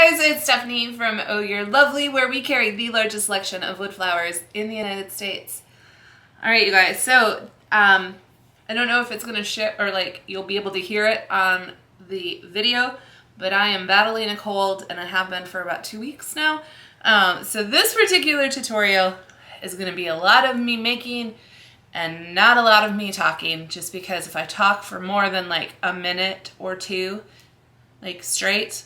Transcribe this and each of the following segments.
guys, it's Stephanie from Oh You're Lovely, where we carry the largest selection of wood flowers in the United States. Alright you guys, so I don't know if it's going to ship or like you'll be able to hear it on the video, but I am battling a cold and I have been for about 2 weeks now. So this particular tutorial is going to be a lot of me making and not a lot of me talking, just because if I talk for more than like a minute or two, like straight,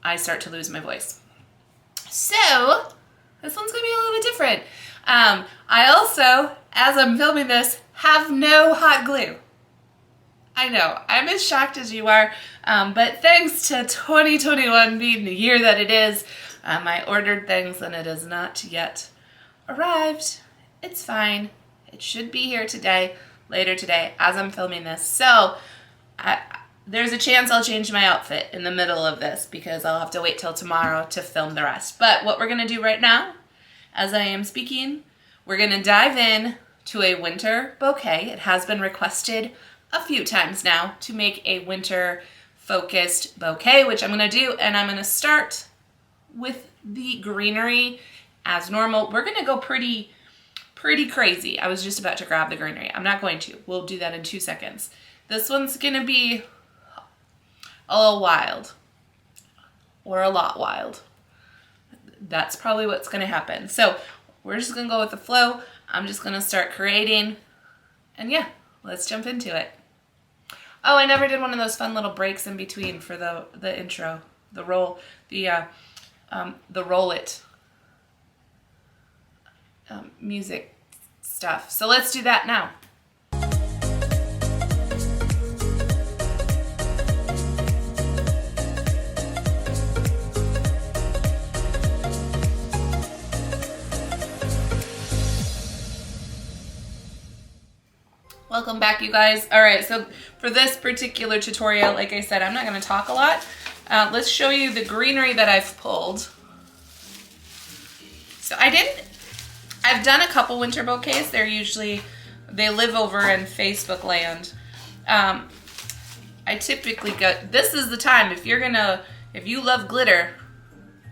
I start to lose my voice. So this one's gonna be a little bit different. I also, as I'm filming this, have no hot glue. I know, I'm as shocked as you are, but thanks to 2021 being the year that it is, I ordered things and it has not yet arrived. It's fine. It should be here today, later today, as I'm filming this. So there's a chance I'll change my outfit in the middle of this because I'll have to wait till tomorrow to film the rest. But what we're going to do right now, as I am speaking, we're going to dive in to a winter bouquet. It has been requested a few times now to make a winter focused bouquet, which I'm going to do, and I'm going to start with the greenery as normal. We're going to go pretty crazy. I was just about to grab the greenery. I'm not going to. We'll do that in 2 seconds. This one's going to be a little wild, or a lot wild. That's probably what's going to happen. So we're just going to go with the flow. I'm just going to start creating, and yeah, let's jump into it. Oh, I never did one of those fun little breaks in between for the intro, the roll it music stuff. So let's do that now. Welcome back, you guys. All right, so for this particular tutorial, like I said, I'm not going to talk a lot. Let's show you the greenery that I've pulled. So I've done a couple winter bouquets. They live over in Facebook land. I typically this is the time, if you love glitter,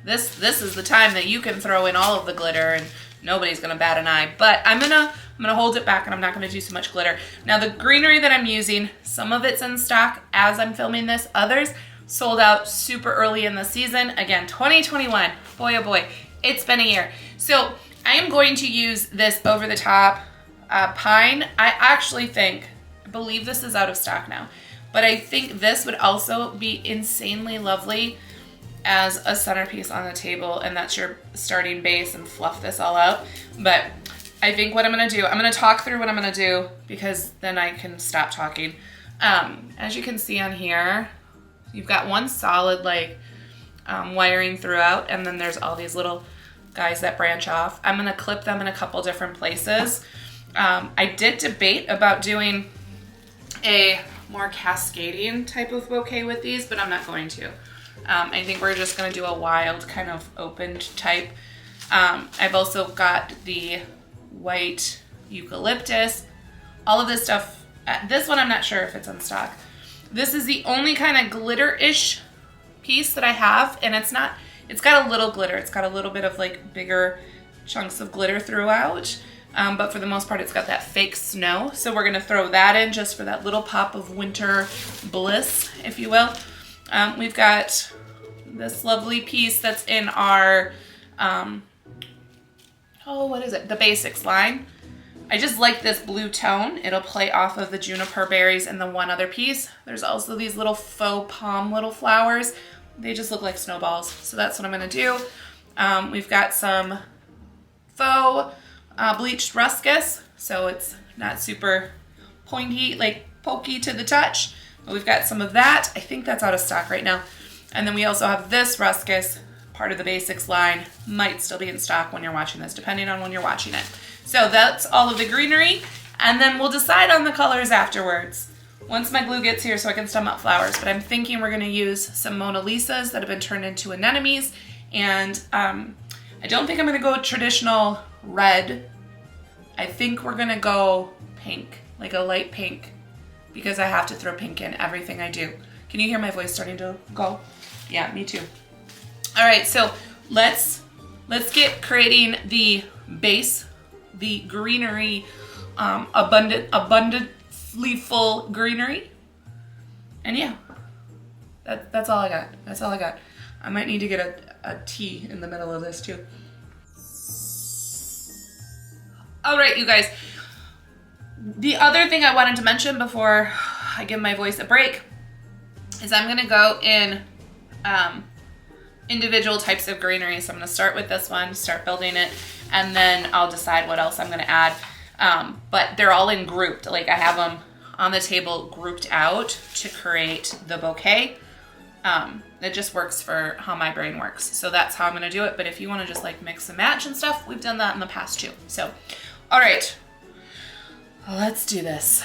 this is the time that you can throw in all of the glitter and nobody's gonna bat an eye. But I'm gonna hold it back and I'm not gonna do so much glitter. Now the greenery that I'm using, some of it's in stock as I'm filming this, others sold out super early in the season. Again, 2021, boy oh boy, it's been a year. So I am going to use this over the top pine. I believe this is out of stock now, but I think this would also be insanely lovely as a centerpiece on the table, and that's your starting base, and fluff this all out. But I think what I'm gonna do, I'm gonna talk through what I'm gonna do because then I can stop talking. As you can see on here, you've got one solid wiring throughout, and then there's all these little guys that branch off. I'm gonna clip them in a couple different places. I did debate about doing a more cascading type of bouquet with these, but I'm not going to. I think we're just gonna do a wild kind of opened type. I've also got the white eucalyptus, all of this stuff. This one I'm not sure if it's in stock. This is the only kind of glitter-ish piece that I have, and it's got a little glitter. It's got a little bit of like bigger chunks of glitter throughout, but for the most part it's got that fake snow. So we're gonna throw that in just for that little pop of winter bliss, if you will. We've got this lovely piece that's in our, the basics line. I just like this blue tone. It'll play off of the juniper berries and the one other piece. There's also these little faux palm little flowers. They just look like snowballs. So that's what I'm gonna do. We've got some faux bleached ruscus. So it's not super pointy, like pokey to the touch. But we've got some of that. I think that's out of stock right now. And then we also have this ruscus, part of the basics line. Might still be in stock when you're watching this, depending on when you're watching it. So that's all of the greenery, and then we'll decide on the colors afterwards once my glue gets here so I can stem up flowers. But I'm thinking we're gonna use some Mona Lisas that have been turned into anemones, and I don't think I'm gonna go traditional red. I think we're gonna go pink, like a light pink, because I have to throw pink in everything I do. Can you hear my voice starting to go? Yeah, me too. All right, so let's get creating the base, the greenery, abundantly full greenery. And yeah, that's all I got. That's all I got. I might need to get a tea in the middle of this too. All right, you guys. The other thing I wanted to mention before I give my voice a break is I'm gonna go in individual types of greenery. So I'm gonna start with this one, start building it, and then I'll decide what else I'm gonna add. But they're all in grouped. Like I have them on the table grouped out to create the bouquet. It just works for how my brain works. So that's how I'm gonna do it. But if you wanna just like mix and match and stuff, we've done that in the past too. So, all right, let's do this.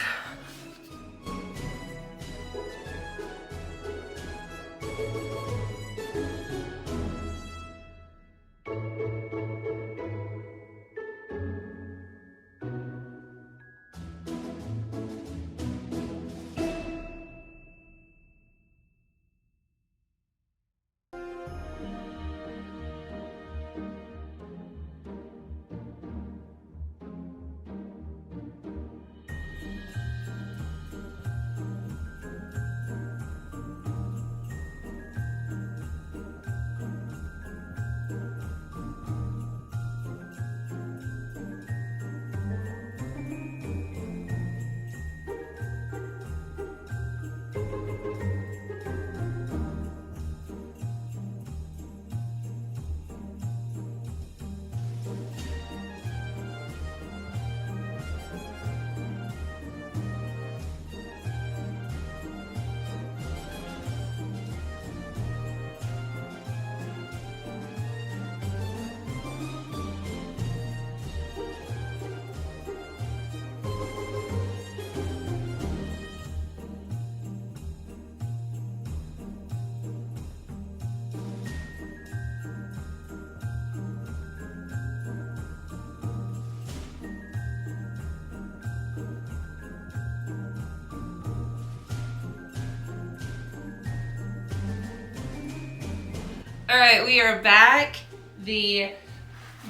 All right, we are back. The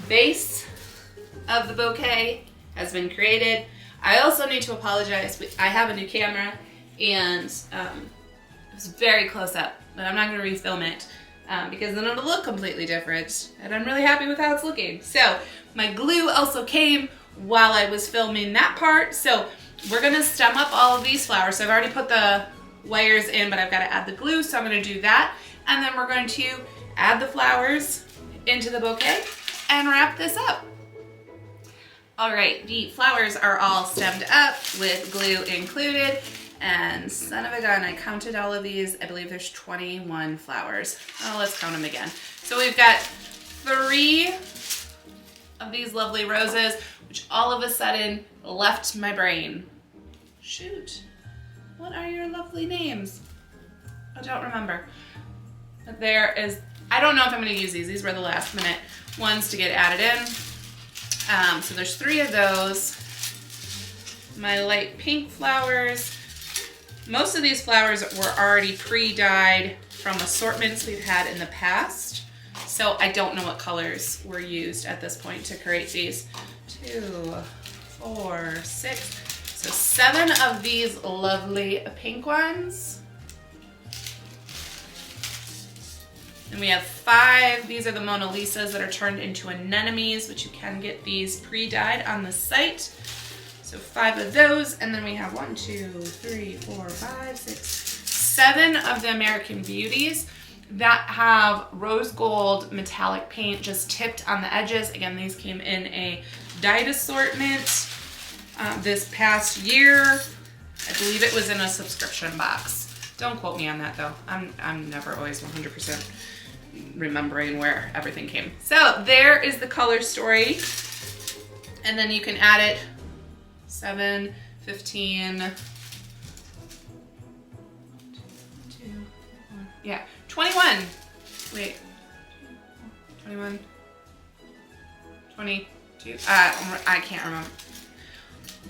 base of the bouquet has been created. I also need to apologize. I have a new camera and it's very close up, but I'm not gonna refilm it because then it'll look completely different and I'm really happy with how it's looking. So my glue also came while I was filming that part. So we're gonna stem up all of these flowers. So I've already put the wires in, but I've gotta add the glue. So I'm gonna do that. And then we're going to add the flowers into the bouquet and wrap this up. All right, the flowers are all stemmed up with glue included. And son of a gun, I counted all of these. I believe there's 21 flowers. Oh, let's count them again. So we've got 3 of these lovely roses, which all of a sudden left my brain. Shoot, what are your lovely names? I don't remember. There is, I don't know if I'm gonna use these. These were the last minute ones to get added in. So there's 3 of those. My light pink flowers. Most of these flowers were already pre-dyed from assortments we've had in the past. So I don't know what colors were used at this point to create these. 2, 4, 6. So 7 of these lovely pink ones. And we have 5, these are the Mona Lisas that are turned into anemones, which you can get these pre-dyed on the site. So 5 of those, and then we have 1, 2, 3, 4, 5, 6, 7 of the American Beauties that have rose gold metallic paint just tipped on the edges. Again, these came in a dyed assortment this past year. I believe it was in a subscription box. Don't quote me on that though. I'm never always 100% remembering where everything came. So there is the color story. And then you can add it 7, 15, 2, 4, yeah, 21. Wait, 21, 22, I can't remember.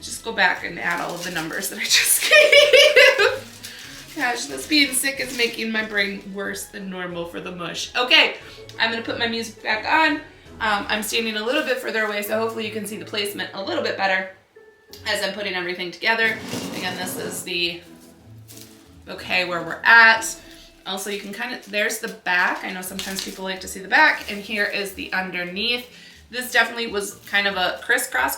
Just go back and add all of the numbers that I just gave. Gosh, this being sick is making my brain worse than normal for the mush. Okay, I'm gonna put my music back on. I'm standing a little bit further away, so hopefully you can see the placement a little bit better as I'm putting everything together. Again, this is the bouquet where we're at. Also, you can kind of, there's the back. I know sometimes people like to see the back, and here is the underneath. This definitely was kind of a crisscross,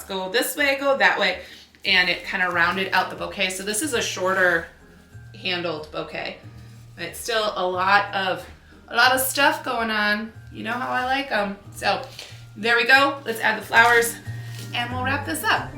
go this way, go that way, and it kind of rounded out the bouquet. So this is a shorter handled bouquet, but still a lot of stuff going on. You know how I like them. So there we go. Let's add the flowers and we'll wrap this up.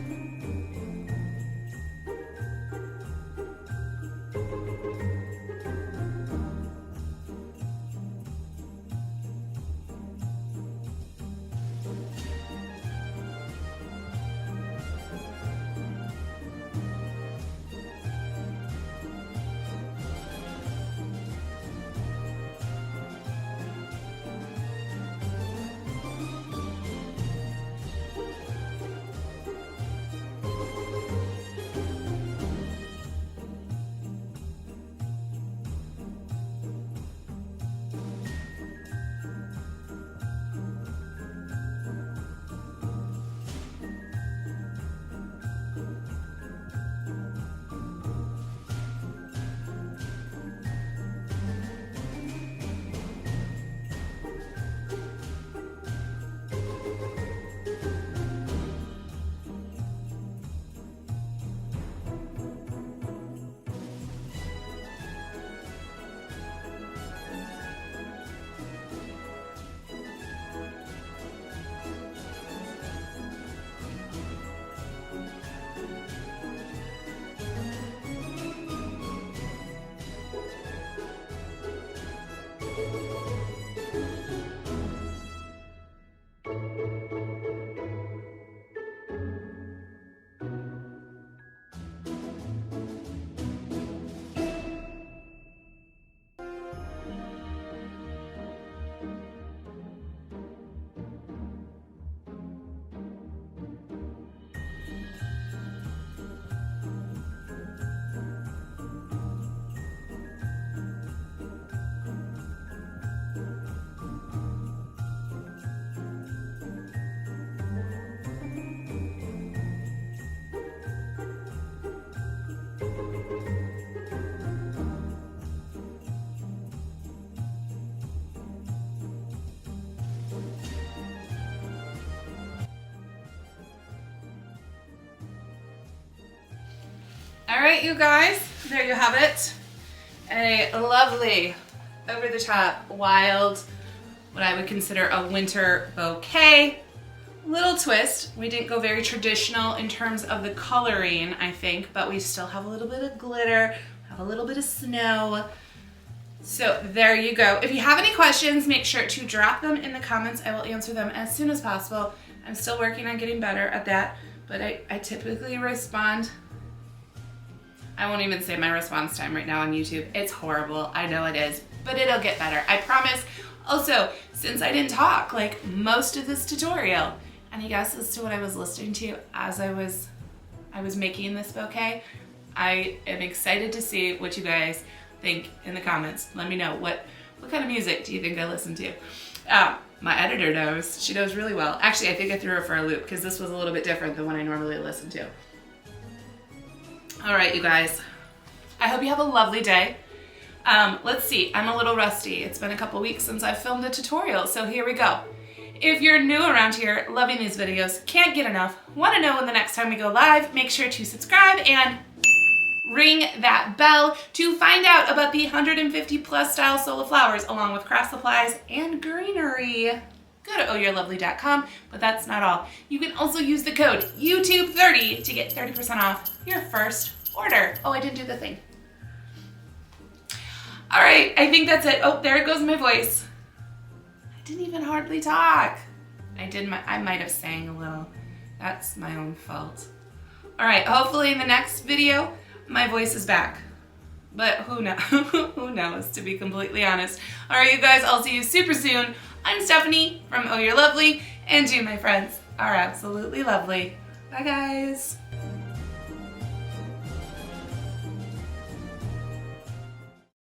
All right, you guys, there you have it. A lovely, over-the-top, wild, what I would consider a winter bouquet. Little twist. We didn't go very traditional in terms of the coloring, I think, but we still have a little bit of glitter, have a little bit of snow. So there you go. If you have any questions, make sure to drop them in the comments. I will answer them as soon as possible. I'm still working on getting better at that, but I typically respond. I won't even say my response time right now on YouTube. It's horrible. I know it is, but it'll get better. I promise. Also, since I didn't talk like most of this tutorial, any guess as to what I was listening to as I was making this bouquet? I am excited to see what you guys think in the comments. Let me know what kind of music do you think I listen to? My editor knows. She knows really well. Actually, I think I threw her for a loop because this was a little bit different than what I normally listen to. All right, you guys. I hope you have a lovely day. Let's see. I'm a little rusty. It's been a couple weeks since I've filmed a tutorial, so here we go. If you're new around here, loving these videos, can't get enough, want to know when the next time we go live, make sure to subscribe and ring that bell to find out about the 150 plus style Sola flowers along with craft supplies and greenery. Go to ohyourlovely.com, but that's not all. You can also use the code YouTube30 to get 30% off your first order. Oh, I didn't do the thing. All right, I think that's it. Oh, there goes my voice. I didn't even hardly talk. I might have sang a little. That's my own fault. All right, hopefully in the next video, my voice is back. But who knows? Who knows, to be completely honest. All right, you guys, I'll see you super soon. I'm Stephanie from Oh You're Lovely, and you, my friends, are absolutely lovely. Bye, guys.